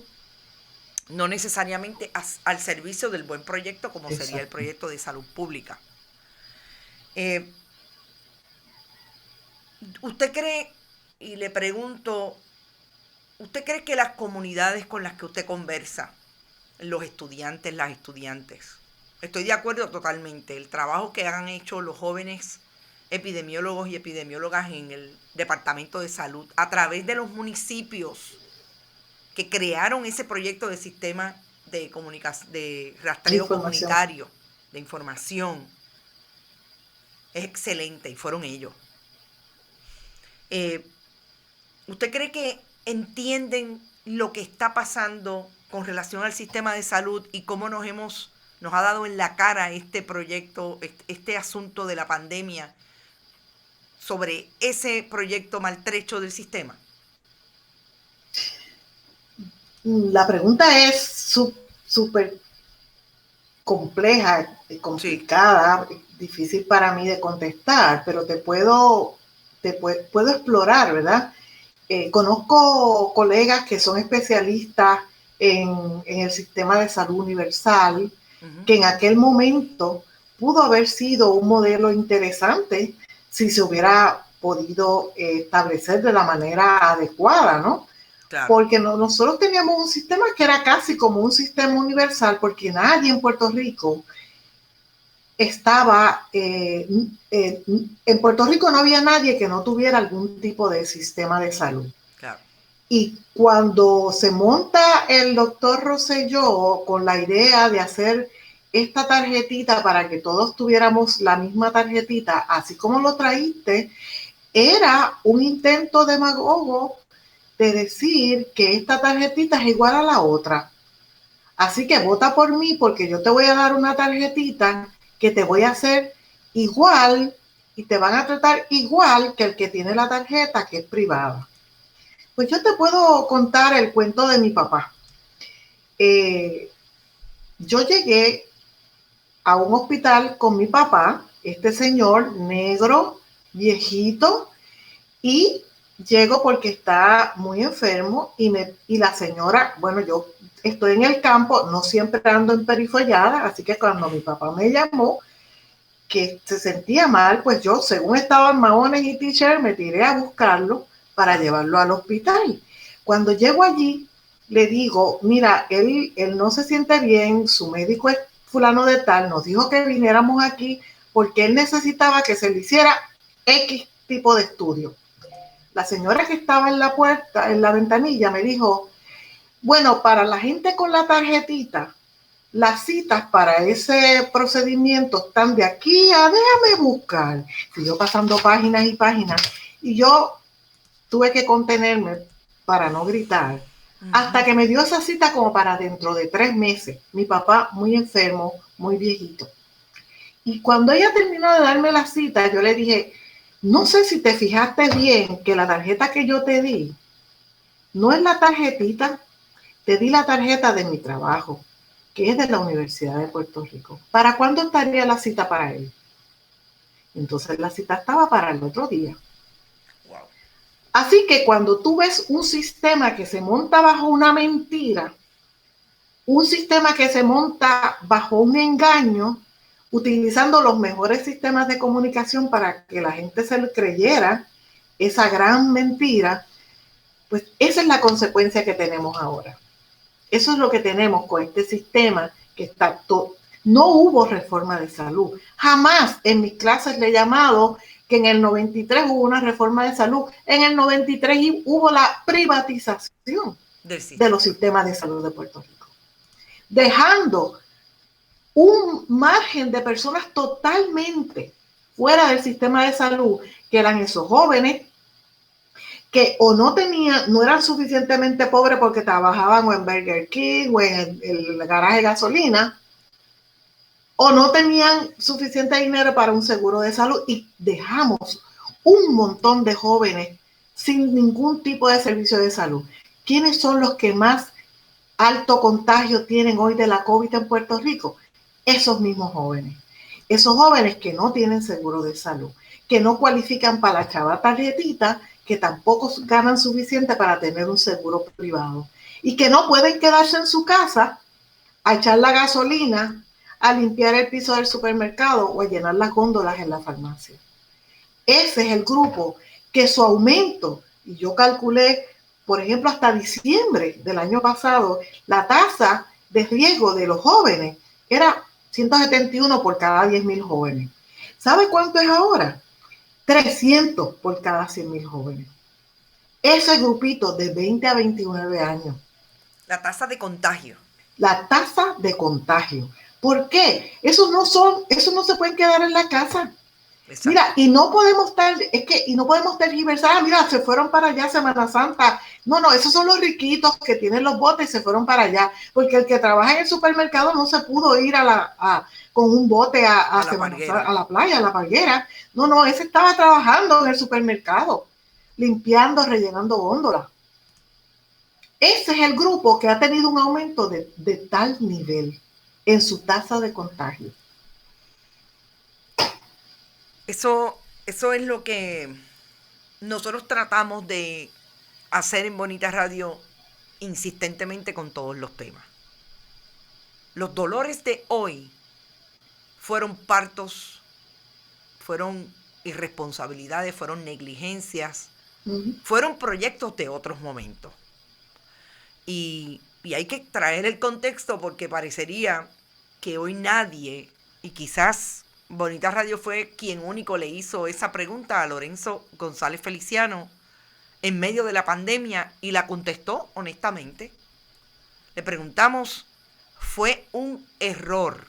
no necesariamente al servicio del buen proyecto como Exacto. Sería el proyecto de salud pública. ¿Usted cree, y le pregunto, ¿usted cree que las comunidades con las que usted conversa, los estudiantes, las estudiantes, estoy de acuerdo totalmente, el trabajo que han hecho los jóvenes epidemiólogos y epidemiólogas en el Departamento de Salud a través de los municipios que crearon ese proyecto de sistema de rastreo comunitario, de información, es excelente y fueron ellos? ¿Usted cree que entienden lo que está pasando con relación al sistema de salud y cómo nos ha dado en la cara este proyecto, este asunto de la pandemia, sobre ese proyecto maltrecho del sistema? La pregunta es súper compleja, complicada, sí. Difícil para mí de contestar, pero puedo explorar, ¿verdad? Conozco colegas que son especialistas en el sistema de salud universal, que en aquel momento pudo haber sido un modelo interesante si se hubiera podido establecer de la manera adecuada, ¿no? Claro. Porque nosotros teníamos un sistema que era casi como un sistema universal, porque nadie en Puerto Rico estaba, en Puerto Rico no había nadie que no tuviera algún tipo de sistema de salud. Claro. Y cuando se monta el doctor Rosselló con la idea de hacer esta tarjetita para que todos tuviéramos la misma tarjetita, así como lo traíste, era un intento demagogo de decir que esta tarjetita es igual a la otra. Así que vota por mí porque yo te voy a dar una tarjetita que te voy a hacer igual y te van a tratar igual que el que tiene la tarjeta que es privada. Pues yo te puedo contar el cuento de mi papá. Yo llegué a un hospital con mi papá, este señor negro, viejito, y llego porque está muy enfermo y la señora, bueno, yo estoy en el campo, no siempre ando en perifollada, así que cuando mi papá me llamó que se sentía mal, pues yo, según estaba en maones y t-shirt, me tiré a buscarlo para llevarlo al hospital. Cuando llego allí, le digo, mira, él no se siente bien, su médico es fulano de tal, nos dijo que viniéramos aquí porque él necesitaba que se le hiciera X tipo de estudio. La señora que estaba en la puerta, en la ventanilla, me dijo, bueno, para la gente con la tarjetita, las citas para ese procedimiento están de aquí a déjame buscar. Y yo pasando páginas y páginas, y yo tuve que contenerme para no gritar, hasta que me dio esa cita como para dentro de 3 meses. Mi papá muy enfermo, muy viejito. Y cuando ella terminó de darme la cita, yo le dije, no sé si te fijaste bien que la tarjeta que yo te di, no es la tarjetita, te di la tarjeta de mi trabajo, que es de la Universidad de Puerto Rico. ¿Para cuándo estaría la cita para él? Entonces la cita estaba para el otro día. Wow. Así que cuando tú ves un sistema que se monta bajo una mentira, un sistema que se monta bajo un engaño, utilizando los mejores sistemas de comunicación para que la gente se le creyera esa gran mentira, pues esa es la consecuencia que tenemos ahora. Eso es lo que tenemos con este sistema que está todo. No hubo reforma de salud. Jamás en mis clases le he llamado que en el 93 hubo una reforma de salud. En el 93 hubo la privatización de los sistemas de salud de Puerto Rico, dejando un margen de personas totalmente fuera del sistema de salud, que eran esos jóvenes que o no eran suficientemente pobres porque trabajaban o en Burger King o en el garaje de gasolina, o no tenían suficiente dinero para un seguro de salud, y dejamos un montón de jóvenes sin ningún tipo de servicio de salud. ¿Quiénes son los que más alto contagio tienen hoy de la COVID en Puerto Rico? Esos mismos jóvenes. Esos jóvenes que no tienen seguro de salud, que no cualifican para la chava tarjetita, que tampoco ganan suficiente para tener un seguro privado y que no pueden quedarse en su casa a echar la gasolina, a limpiar el piso del supermercado o a llenar las góndolas en la farmacia. Ese es el grupo que su aumento, y yo calculé, por ejemplo, hasta diciembre del año pasado, la tasa de riesgo de los jóvenes era 171 por cada 10,000 jóvenes. ¿Sabe cuánto es ahora? 300 por cada 100,000 jóvenes. Ese grupito de 20 a 29 años. La tasa de contagio. La tasa de contagio. ¿Por qué? Esos no se pueden quedar en la casa. Exacto. Mira, y no podemos tergiversar, mira, se fueron para allá Semana Santa. No, esos son los riquitos que tienen los botes y se fueron para allá. Porque el que trabaja en el supermercado no se pudo ir con un bote a la playa, a la palguera. No, ese estaba trabajando en el supermercado, limpiando, rellenando góndolas. Ese es el grupo que ha tenido un aumento de tal nivel en su tasa de contagio. Eso es lo que nosotros tratamos de hacer en Bonita Radio insistentemente con todos los temas. Los dolores de hoy fueron partos, fueron irresponsabilidades, fueron negligencias, Ujú. fueron proyectos de otros momentos. Y hay que traer el contexto porque parecería que hoy nadie, y quizás Bonita Radio fue quien único le hizo esa pregunta a Lorenzo González Feliciano en medio de la pandemia y la contestó honestamente. Le preguntamos, ¿fue un error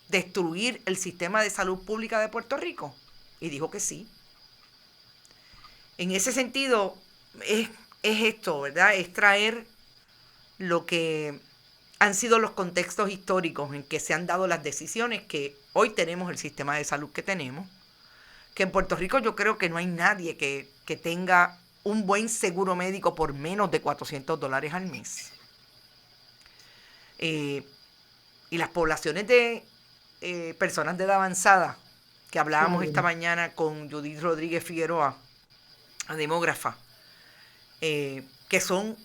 destruir el sistema de salud pública de Puerto Rico? Y dijo que sí. En ese sentido, es esto, ¿verdad? Es traer lo que han sido los contextos históricos en que se han dado las decisiones que hoy tenemos el sistema de salud que tenemos, que en Puerto Rico yo creo que no hay nadie que tenga un buen seguro médico por menos de $400 al mes. Y las poblaciones de personas de edad avanzada, que hablábamos esta mañana con Judith Rodríguez Figueroa, la demógrafa, que son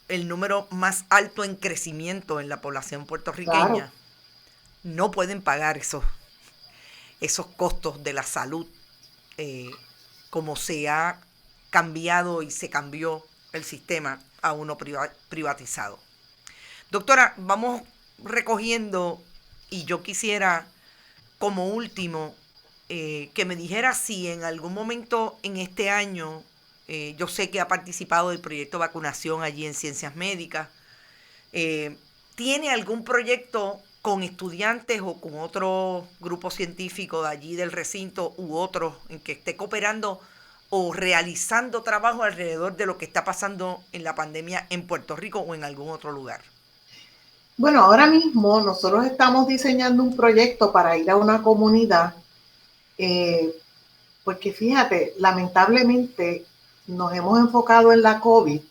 el número más alto en crecimiento en la población puertorriqueña, claro, no pueden pagar esos costos de la salud como se ha cambiado y se cambió el sistema a uno privatizado. Doctora, vamos recogiendo y yo quisiera como último que me dijera si en algún momento en este año, yo sé que ha participado del proyecto de vacunación allí en Ciencias Médicas, ¿tiene algún proyecto con estudiantes o con otro grupo científico de allí del recinto u otros en que esté cooperando o realizando trabajo alrededor de lo que está pasando en la pandemia en Puerto Rico o en algún otro lugar? Bueno, ahora mismo nosotros estamos diseñando un proyecto para ir a una comunidad, porque fíjate, lamentablemente nos hemos enfocado en la COVID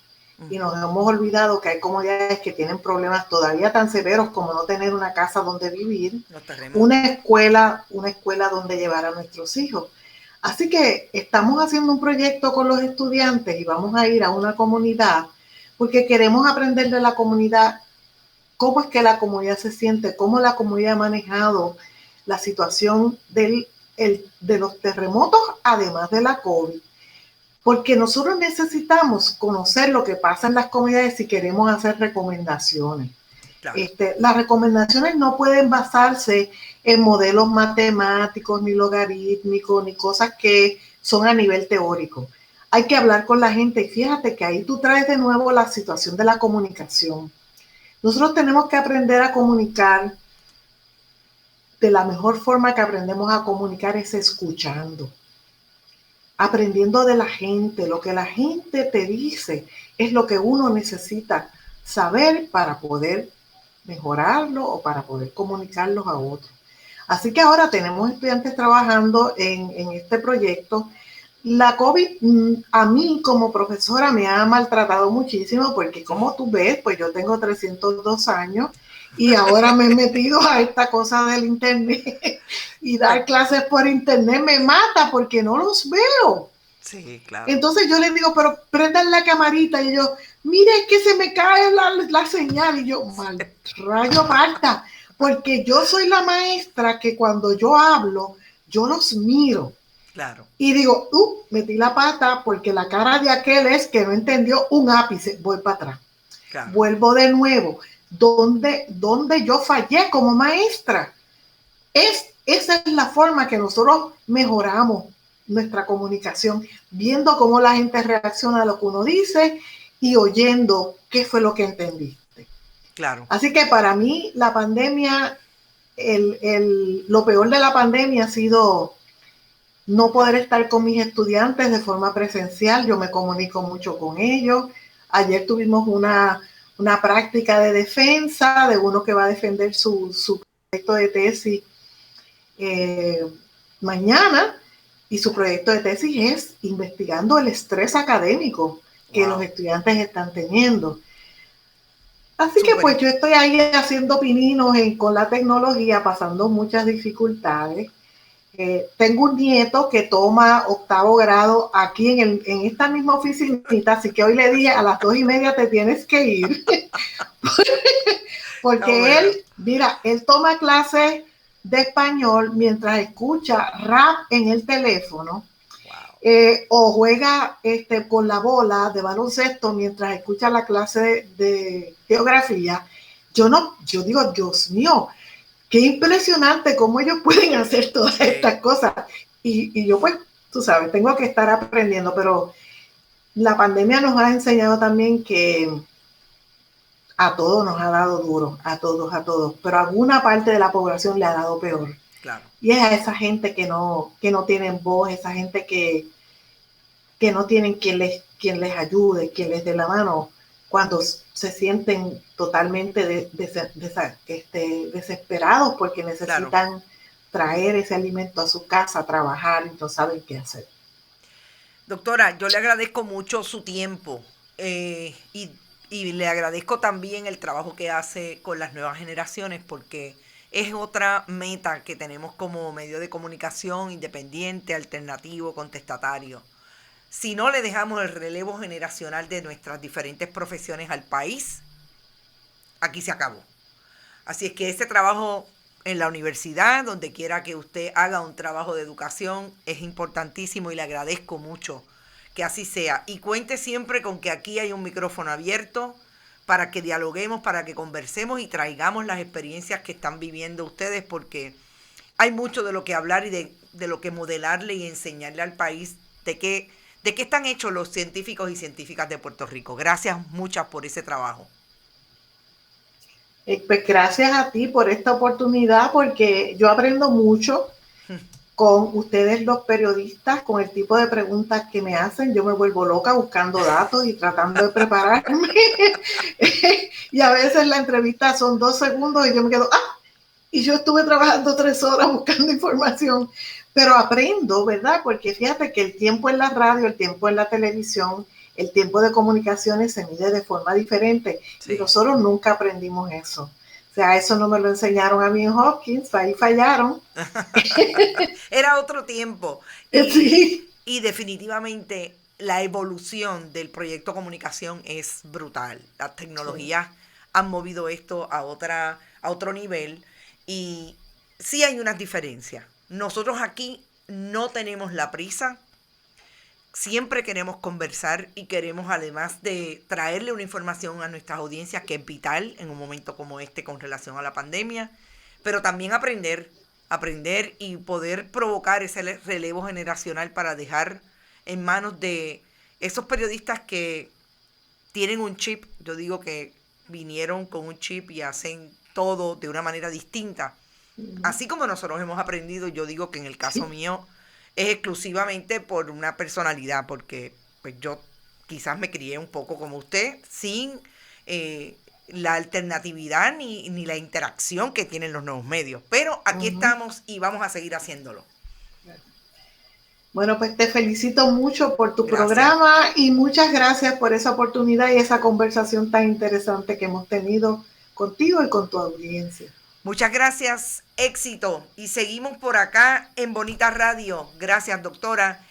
y nos hemos olvidado que hay comunidades que tienen problemas todavía tan severos como no tener una casa donde vivir, una escuela donde llevar a nuestros hijos. Así que estamos haciendo un proyecto con los estudiantes y vamos a ir a una comunidad porque queremos aprender de la comunidad cómo es que la comunidad se siente, cómo la comunidad ha manejado la situación de los terremotos, además de la COVID. Porque nosotros necesitamos conocer lo que pasa en las comunidades si queremos hacer recomendaciones. Claro. Las recomendaciones no pueden basarse en modelos matemáticos, ni logarítmicos, ni cosas que son a nivel teórico. Hay que hablar con la gente y fíjate que ahí tú traes de nuevo la situación de la comunicación. Nosotros tenemos que aprender a comunicar. De la mejor forma que aprendemos a comunicar es escuchando, aprendiendo de la gente. Lo que la gente te dice es lo que uno necesita saber para poder mejorarlo o para poder comunicarlos a otros. Así que ahora tenemos estudiantes trabajando en este proyecto. La COVID a mí como profesora me ha maltratado muchísimo porque como tú ves, pues yo tengo 302 años y ahora me he metido a esta cosa del internet y dar clases por internet me mata porque no los veo. Sí, claro. Entonces yo les digo, pero prendan la camarita y ellos, mire, es que se me cae la señal y yo, mal rayo parta, porque yo soy la maestra que cuando yo hablo, yo los miro. Claro. Y digo, metí la pata porque la cara de aquel es que no entendió un ápice. Voy para atrás. Claro. Vuelvo de nuevo. ¿Dónde yo fallé como maestra? Esa es la forma que nosotros mejoramos nuestra comunicación, viendo cómo la gente reacciona a lo que uno dice y oyendo qué fue lo que entendiste. Claro. Así que para mí la pandemia, lo peor de la pandemia ha sido no poder estar con mis estudiantes de forma presencial. Yo me comunico mucho con ellos. Ayer tuvimos una práctica de defensa de uno que va a defender su proyecto de tesis mañana, y su proyecto de tesis es investigando el estrés académico que los estudiantes están teniendo. Así que pues yo estoy ahí haciendo pininos con la tecnología, pasando muchas dificultades. Tengo un nieto que toma 8º grado aquí en esta misma oficinita, así que hoy le dije a las 2:30 te tienes que ir. Porque él toma clases de español mientras escucha rap en el teléfono. O juega con la bola de baloncesto mientras escucha la clase de geografía. Yo digo, Dios mío, qué impresionante cómo ellos pueden hacer todas estas cosas. Y yo, pues, tú sabes, tengo que estar aprendiendo, pero la pandemia nos ha enseñado también que a todos nos ha dado duro, a todos, pero a alguna parte de la población le ha dado peor. Claro. Y es a esa gente que no tienen voz, esa gente que no tienen quien les ayude, quien les dé la mano, cuando se sienten totalmente desesperados porque necesitan traer ese alimento a su casa, trabajar y no saben qué hacer. Doctora, yo le agradezco mucho su tiempo y le agradezco también el trabajo que hace con las nuevas generaciones, porque es otra meta que tenemos como medio de comunicación independiente, alternativo, contestatario. Si no le dejamos el relevo generacional de nuestras diferentes profesiones al país, aquí se acabó. Así es que ese trabajo en la universidad, donde quiera que usted haga un trabajo de educación, es importantísimo y le agradezco mucho que así sea. Y cuente siempre con que aquí hay un micrófono abierto para que dialoguemos, para que conversemos y traigamos las experiencias que están viviendo ustedes, porque hay mucho de lo que hablar y de lo que modelarle y enseñarle al país de qué están hechos los científicos y científicas de Puerto Rico. Gracias muchas por ese trabajo. Pues gracias a ti por esta oportunidad, porque yo aprendo mucho con ustedes los periodistas, con el tipo de preguntas que me hacen. Yo me vuelvo loca buscando datos y tratando de prepararme. Y a veces la entrevista son 2 segundos y yo me quedo, y yo estuve trabajando 3 horas buscando información. Pero aprendo, ¿verdad? Porque fíjate que el tiempo en la radio, el tiempo en la televisión, el tiempo de comunicaciones se mide de forma diferente. Sí. Y nosotros nunca aprendimos eso. O sea, eso no me lo enseñaron a mí en Hopkins, ahí fallaron. Era otro tiempo. Sí. Y definitivamente la evolución del proyecto comunicación es brutal. Las tecnologías han movido esto a otro nivel y sí hay unas diferencias. Nosotros aquí no tenemos la prisa. Siempre queremos conversar y queremos, además de traerle una información a nuestras audiencias que es vital en un momento como este con relación a la pandemia, pero también aprender y poder provocar ese relevo generacional para dejar en manos de esos periodistas que tienen un chip. Yo digo que vinieron con un chip y hacen todo de una manera distinta. Así como nosotros hemos aprendido, yo digo que en el caso mío es exclusivamente por una personalidad, porque pues yo quizás me crié un poco como usted, sin la alternatividad ni la interacción que tienen los nuevos medios. Pero aquí estamos y vamos a seguir haciéndolo. Bueno, pues te felicito mucho por tu programa y muchas gracias por esa oportunidad y esa conversación tan interesante que hemos tenido contigo y con tu audiencia. Muchas gracias, éxito. Y seguimos por acá en Bonita Radio. Gracias, doctora.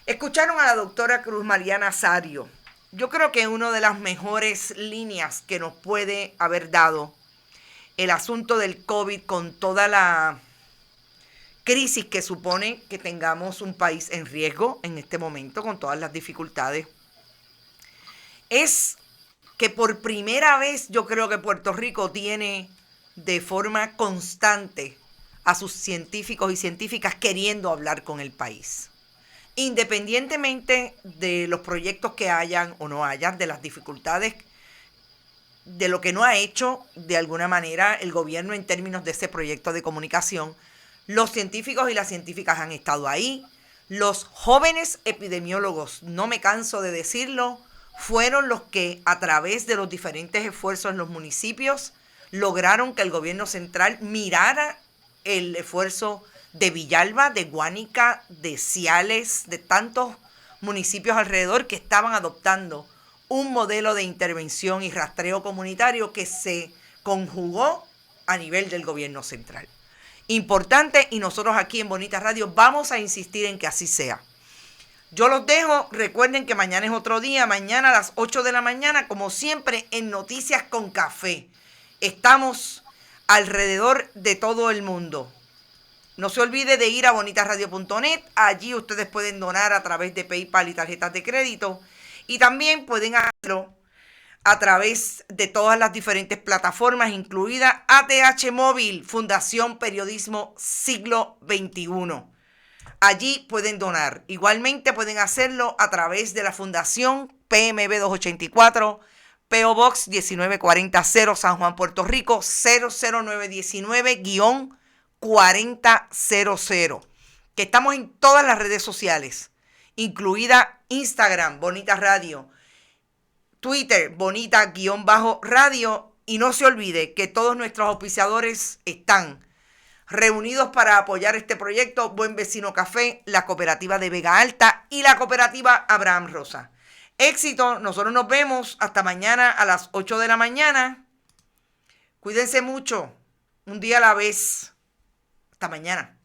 Escucharon a la doctora Cruz María Nazario. Yo creo que una de las mejores líneas que nos puede haber dado el asunto del COVID con toda la crisis que supone que tengamos un país en riesgo en este momento, con todas las dificultades, es que por primera vez yo creo que Puerto Rico tiene de forma constante a sus científicos y científicas queriendo hablar con el país. Independientemente de los proyectos que hayan o no hayan, de las dificultades, de lo que no ha hecho de alguna manera el gobierno en términos de ese proyecto de comunicación, los científicos y las científicas han estado ahí. Los jóvenes epidemiólogos, no me canso de decirlo, fueron los que a través de los diferentes esfuerzos en los municipios lograron que el gobierno central mirara el esfuerzo de Villalba, de Guánica, de Ciales, de tantos municipios alrededor que estaban adoptando un modelo de intervención y rastreo comunitario que se conjugó a nivel del gobierno central. Importante, y nosotros aquí en Bonita Radio vamos a insistir en que así sea. Yo los dejo, recuerden que mañana es otro día, mañana a las 8 de la mañana, como siempre, en Noticias con Café. Estamos alrededor de todo el mundo. No se olvide de ir a bonitasradio.net. Allí ustedes pueden donar a través de PayPal y tarjetas de crédito. Y también pueden hacerlo a través de todas las diferentes plataformas, incluida ATH Móvil, Fundación Periodismo Siglo XXI. Allí pueden donar. Igualmente pueden hacerlo a través de la Fundación PMB 284, PO Box 19400, San Juan, Puerto Rico 00919-4000. Que estamos en todas las redes sociales, incluida Instagram, Bonita Radio, Twitter, Bonita-Radio. Y no se olvide que todos nuestros auspiciadores están reunidos para apoyar este proyecto: Buen Vecino Café, la Cooperativa de Vega Alta y la Cooperativa Abraham Rosa. Éxito, nosotros nos vemos hasta mañana a las 8 de la mañana. Cuídense mucho, un día a la vez. Hasta mañana.